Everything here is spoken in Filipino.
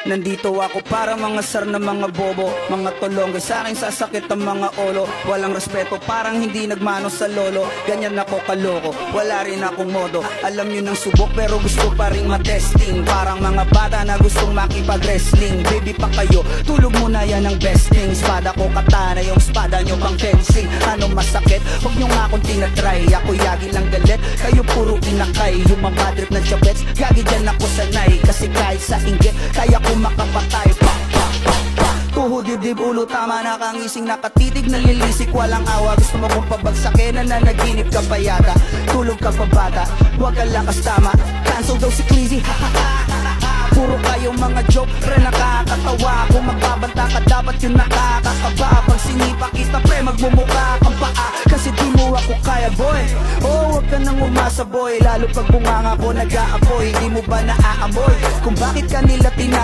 Nandito ako para mga sar na mga bobo, mga tolongge sa akin sasakit ang mga olo. Walang respeto parang hindi nagmano sa lolo. Ganyan ako kaloko, wala rin akong modo. Alam nyo ng subok pero gusto pa rin matesting. Parang mga bata na gustong makipag-wrestling. Baby pa kayo, tulog muna yan ang best thing. Espada ko katana, yung espada nyo pang fencing. Ano masakit? Huwag nyo nga akong tinatry. Ako yagi lang galit, kayo puro inakay. Yung mga trip na chabets, gagi dyan ako sanay. Kasi kahit sa inggit, kaya ko makapatay. Tuhod, dibdib, ulo, tama na kangising nakatitig, nalilisik, walang awa. Gusto mo kong pabagsakin na nanaginip ka pa yata. Tulog ka pa bata, huwag ka lakas tama. Cancel daw si Clizzy, puro kayo mga joke, pre nakakatawa. Kung magbabanta ka dapat yun nakakakaba. Pag sinipa kita pre, magmumukha kang paa. Kasi di mo ako kaya boy. Oh, huwag ka nang umasa boy. Lalo pag bunganga ko nag-aapoy, di mo ba naaamoy kung bakit kanila tinatawag?